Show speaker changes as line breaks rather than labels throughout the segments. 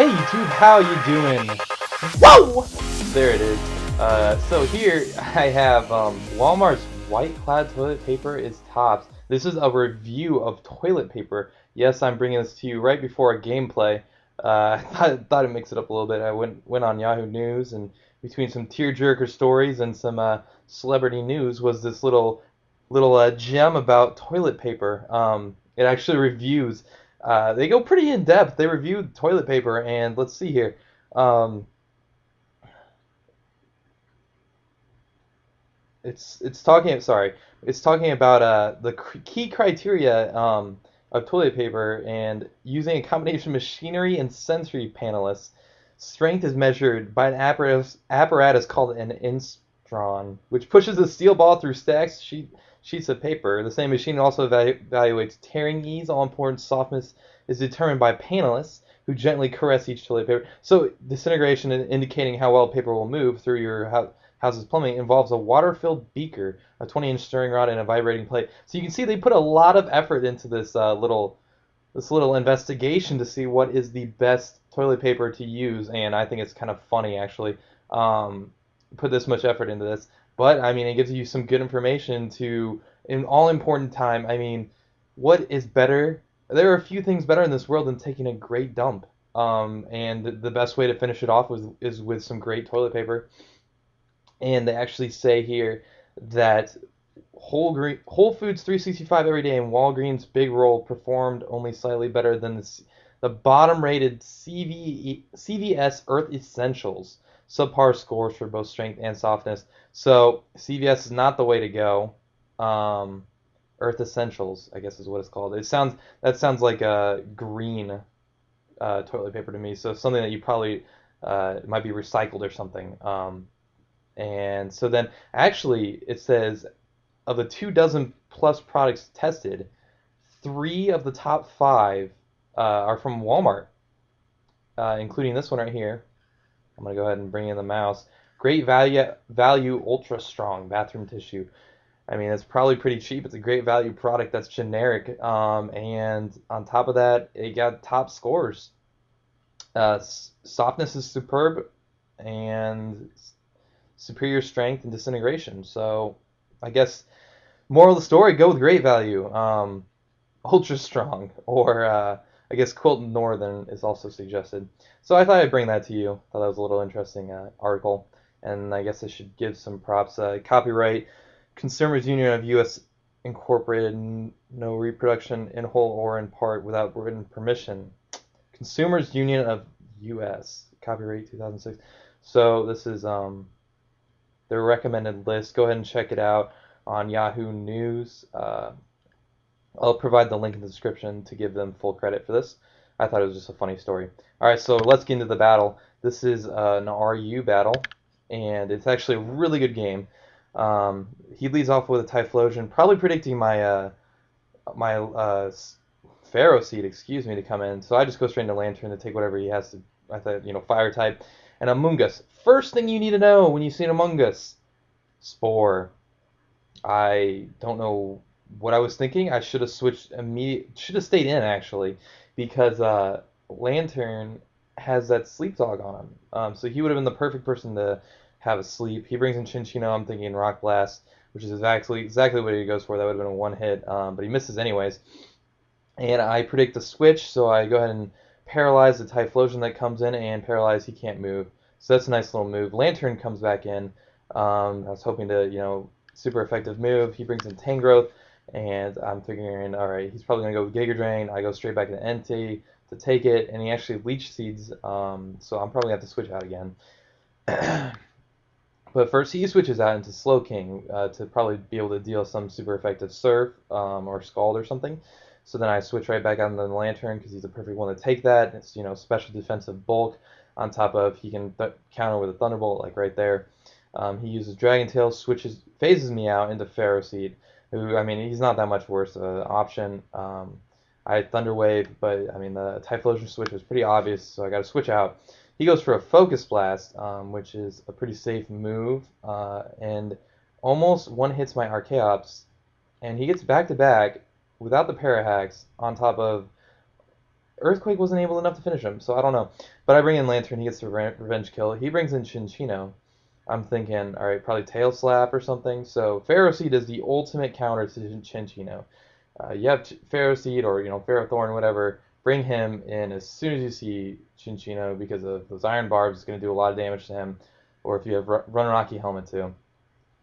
Hey YouTube, how you doing? Whoa! There it is. So here I have Walmart's White Cloud toilet paper is tops. This is a review of toilet paper. Yes, I'm bringing this to you right before a gameplay. I thought I'd mix it up a little bit. I went on Yahoo News, and between some tearjerker stories and some celebrity news was this little gem about toilet paper. It actually reviews. They go pretty in depth. They review toilet paper, and let's see here. Um, it's talking. Sorry, it's talking about the key criteria of toilet paper and using a combination of machinery and sensory panelists. Strength is measured by an apparatus called an instron, which pushes a steel ball through sheets of paper. The same machine also evaluates tearing ease. All important softness is determined by panelists who gently caress each toilet paper. So disintegration, indicating how well paper will move through your house's plumbing, involves a water-filled beaker, a 20-inch stirring rod, and a vibrating plate. So you can see they put a lot of effort into this little investigation to see what is the best toilet paper to use, and I think it's kind of funny actually. Put this much effort into this, but I mean it gives you some good information to in all important time. I mean, what is better? There are a few things better in this world than taking a great dump. And the best way to finish it off is with some great toilet paper. And they actually say here that Whole Foods 365 every day and Walgreens Big Roll performed only slightly better than the bottom-rated CVS Earth Essentials. Subpar scores for both strength and softness. So CVS is not the way to go. Earth Essentials, I guess is what it's called. That sounds like a green toilet paper to me. So something that you probably might be recycled or something. And so then actually it says of the 24 plus products tested, 3 of the top 5 are from Walmart, including this one right here. I'm gonna go ahead and bring in the mouse. Great value ultra strong bathroom tissue. I mean, it's probably pretty cheap. It's a great value product that's generic. And on top of that, it got top scores. Softness is superb, and superior strength and disintegration. So I guess moral of the story, go with great value. Ultra strong, or I guess Quilt Northern is also suggested. So I thought I'd bring that to you. Thought that was a little interesting article, and I guess I should give some props. Copyright Consumers Union of U.S. Incorporated, no reproduction in whole or in part without written permission. Consumers Union of U.S. Copyright 2006. So this is their recommended list. Go ahead and check it out on Yahoo News. I'll provide the link in the description to give them full credit for this. I thought it was just a funny story. Alright, so let's get into the battle. This is an RU battle, and it's actually a really good game. He leads off with a Typhlosion, probably predicting my Pharaoh Seed, to come in. So I just go straight into Lantern to take whatever he has to. I thought, Fire type. And Among Us. First thing you need to know when you see an Among Us, Spore. I don't know what I was thinking. I should have switched should have stayed in actually, because Lantern has that sleep dog on him. So he would have been the perfect person to have a sleep. He brings in Chinchino. I'm thinking Rock Blast, which is exactly what he goes for. That would have been a one hit, but he misses anyways. And I predict the switch, so I go ahead and paralyze the Typhlosion that comes in, and paralyze, he can't move. So that's a nice little move. Lantern comes back in. I was hoping to, super effective move. He brings in Tangrowth, and I'm figuring, all right, he's probably going to go with Giga Drain. I go straight back into Entei to take it, and he actually Leech Seeds, so I'm probably going to have to switch out again. But first, he switches out into Slowking to probably be able to deal some super effective Surf or Scald or something. So then I switch right back out into the Lantern because he's the perfect one to take that. It's, special defensive bulk on top of he can counter with a Thunderbolt, like right there. He uses Dragon Tail, phases me out into Pharaoh Seed, who, I mean, he's not that much worse option. I had Thunder Wave, but, I mean, the Typhlosion switch was pretty obvious, so I got to switch out. He goes for a Focus Blast, which is a pretty safe move, and almost one-hits my Archaeops, and he gets back-to-back without the Parahacks on top of Earthquake wasn't able enough to finish him, so I don't know. But I bring in Lantern, he gets the revenge kill. He brings in Chinchino. I'm thinking, all right, probably Tail Slap or something. So Pharaoh Seed is the ultimate counter to Chinchino. You have Pharaoh Seed or Pharaoh Thorn, whatever. Bring him in as soon as you see Chinchino because of those Iron Barbs. It's going to do a lot of damage to him. Or if you have Run Rocky Helmet too.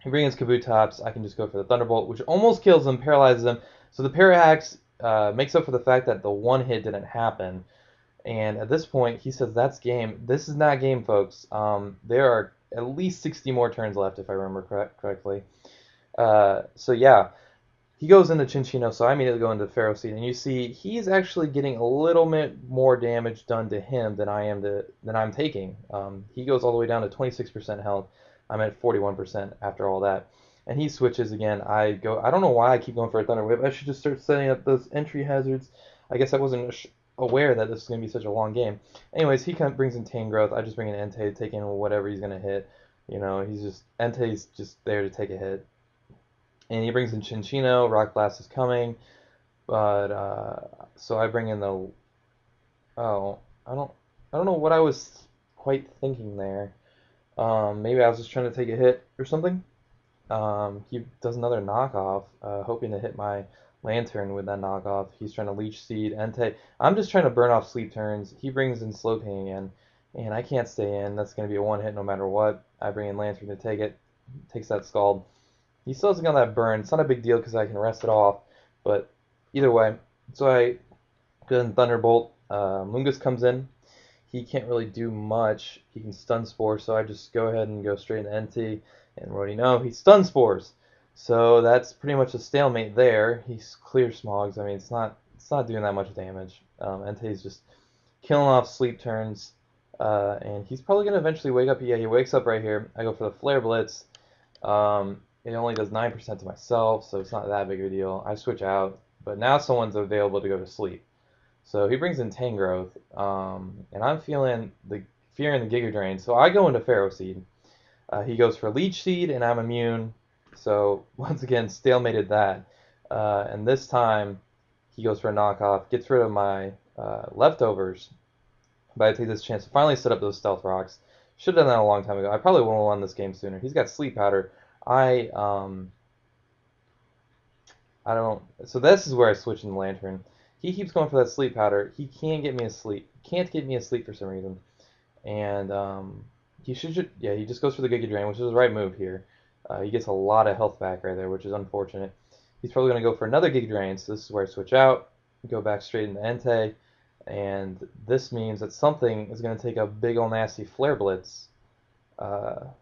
He brings Kabutops. I can just go for the Thunderbolt, which almost kills him, paralyzes him. So the Parahax makes up for the fact that the one hit didn't happen. And at this point, he says that's game. This is not game, folks. There are at least 60 more turns left, if I remember correctly. So yeah, he goes into Chinchino, so I immediately go into Pharaoh Seed, and you see he's actually getting a little bit more damage done to him than I'm taking. He goes all the way down to 26% health. I'm at 41% after all that. And he switches again. I don't know why I keep going for a Thunder Whip. I should just start setting up those entry hazards. I guess I wasn't aware that this was going to be such a long game. Anyways, he brings in Tangrowth. I just bring in Entei, taking whatever he's going to hit. Entei's just there to take a hit. And he brings in Chinchino. Rock Blast is coming. But, so I bring in the... Oh, I don't know what I was quite thinking there. Maybe I was just trying to take a hit or something. He does another knockoff, hoping to hit my Lantern with that knockoff. He's trying to Leech Seed, Entei. I'm just trying to burn off sleep turns. He brings in Slowking again, and I can't stay in. That's going to be a one hit no matter what. I bring in Lantern to take it. Takes that Scald. He still hasn't got that burn. It's not a big deal because I can rest it off, but either way. So I go in Thunderbolt. Lungus comes in. He can't really do much. He can Stun Spore, so I just go ahead and go straight into NT. And what do you know? He Stun Spores. So that's pretty much a stalemate there. He's Clear Smogs. I mean, it's not doing that much damage. Entei's just killing off sleep turns. And he's probably going to eventually wake up. Yeah, he wakes up right here. I go for the Flare Blitz. It only does 9% to myself, so it's not that big of a deal. I switch out, but now someone's available to go to sleep. So he brings in Tangrowth, and I'm feeling the fear in the Giga Drain, so I go into Pharaoh Seed. He goes for Leech Seed, and I'm immune, so once again, stalemated that. And this time, he goes for a knockoff, gets rid of my leftovers, but I take this chance to finally set up those Stealth Rocks. Should have done that a long time ago. I probably would have won this game sooner. He's got Sleep Powder. I don't. So this is where I switch in the Lantern. He keeps going for that Sleep Powder. He can't get me asleep. Can't get me asleep for some reason. And he yeah, he just goes for the Giga Drain, which is the right move here. He gets a lot of health back right there, which is unfortunate. He's probably going to go for another Giga Drain, so this is where I switch out, go back straight into Entei, and this means that something is going to take a big ol' nasty Flare Blitz. Well,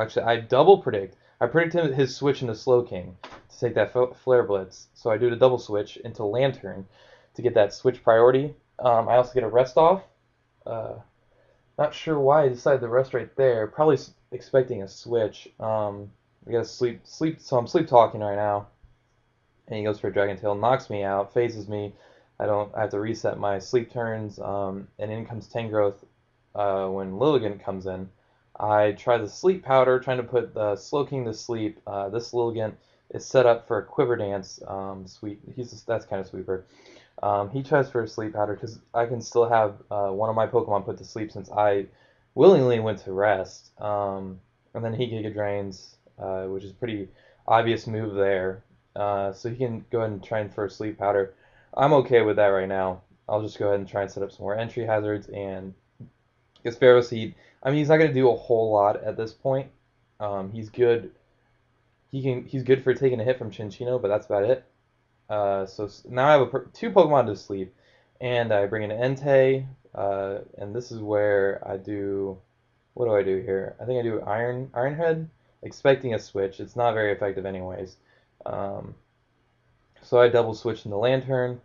actually, I double predict. I predict his switch into Slowking to take that Flare Blitz. So I do the double switch into Lantern to get that switch priority. I also get a rest off. Not sure why I decided to rest right there. Probably expecting a switch. I gotta sleep. So I'm sleep talking right now. And he goes for a Dragon Tail, knocks me out, phases me. I have to reset my sleep turns. And in comes Tangrowth when Lilligant comes in. I try the Sleep Powder, trying to put Slowking to sleep. This Lilligant is set up for a Quiver Dance sweep. That's kind of sweeper. He tries for a Sleep Powder because I can still have one of my Pokemon put to sleep since I willingly went to rest. And then he Giga Drains, which is a pretty obvious move there. So he can go ahead and try for a Sleep Powder. I'm okay with that right now. I'll just go ahead and try and set up some more entry hazards and get Pharaoh Seed. I mean, he's not going to do a whole lot at this point. He's good. He's good for taking a hit from Chinchino, but that's about it. So now I have two Pokemon to sleep, and I bring in Entei, and this is where I do. What do I do here? I think I do Iron Head, expecting a switch. It's not very effective anyways. So I double switch in the Lantern.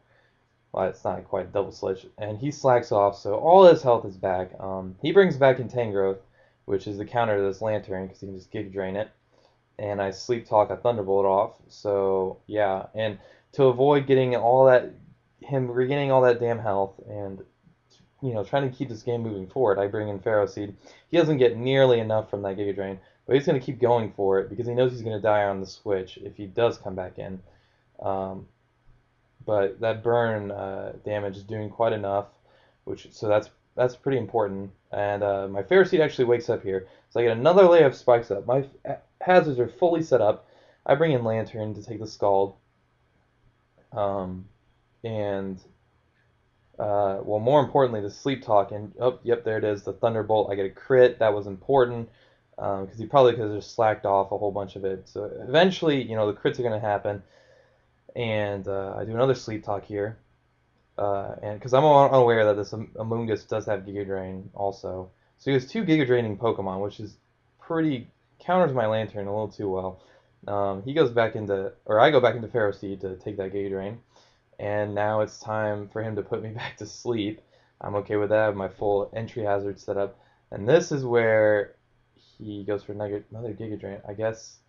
Well, it's not quite double switch, and he slacks off, so all his health is back. He brings back in Tangrowth, which is the counter to this Lantern, because he can just Giga Drain it. And I Sleep Talk a Thunderbolt off, so yeah. And to avoid getting all that, him regaining all that damn health, and trying to keep this game moving forward, I bring in Pharaoh Seed. He doesn't get nearly enough from that Giga Drain, but he's going to keep going for it, because he knows he's going to die on the switch if he does come back in. but that burn damage is doing quite enough, that's pretty important. And my Ferris seed actually wakes up here, so I get another layer of spikes up. My hazards are fully set up. I bring in Lantern to take the Scald, um, and well, more importantly, the Sleep Talk. And oh, yep, there it is, the Thunderbolt. I get a crit. That was important because he probably could have just slacked off a whole bunch of it. So eventually, the crits are going to happen. And I do another Sleep Talk here. And because I'm unaware that this Amoonguss does have Giga Drain also. So he has two Giga Draining Pokemon, which is pretty counters my Lantern a little too well. He goes back into, or I go back into Pharaoh Seed to take that Giga Drain. And now it's time for him to put me back to sleep. I'm okay with that. I have my full entry hazard set up. And this is where he goes for another Giga Drain. I guess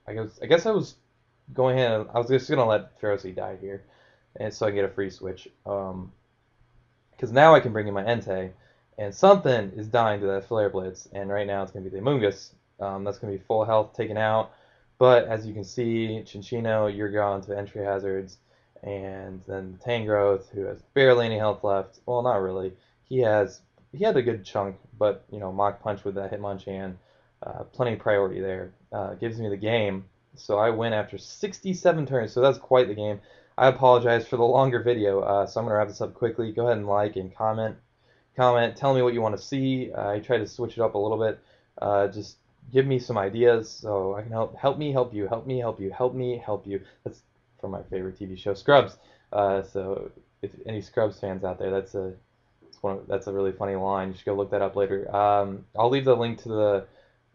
I was going ahead. I was just gonna let Pharaoh Seed die here, and so I get a free switch. Because now I can bring in my Entei, and something is dying to that Flare Blitz, and right now it's gonna be the Amoonguss. That's gonna be full health taken out. But as you can see, Chinchino, you're gone to entry hazards, and then Tangrowth, who has barely any health left. Well, not really. He had a good chunk, but Mach Punch with that Hitmonchan, plenty of priority there. Gives me the game, so I win after 67 turns. So that's quite the game. I apologize for the longer video, so I'm gonna wrap this up quickly. Go ahead and like and comment. Tell me what you want to see. I try to switch it up a little bit. Just give me some ideas so I can help me help you, help me help you, help me help you. That's from my favorite TV show, Scrubs. So if any Scrubs fans out there, that's a really funny line. You should go look that up later. I'll leave the link to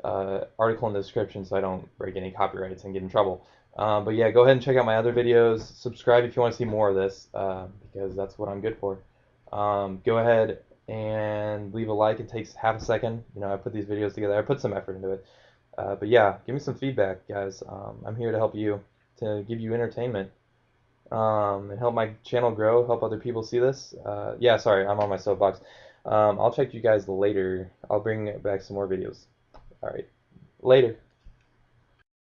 the article in the description so I don't break any copyrights and get in trouble. But yeah, go ahead and check out my other videos. Subscribe if you want to see more of this because that's what I'm good for. Go ahead and leave a like. It takes half a second. I put these videos together. I put some effort into it. But yeah, give me some feedback, guys. I'm here to help you, to give you entertainment, and help my channel grow, help other people see this. Yeah, sorry, I'm on my soapbox. I'll check you guys later. I'll bring back some more videos. All right, later.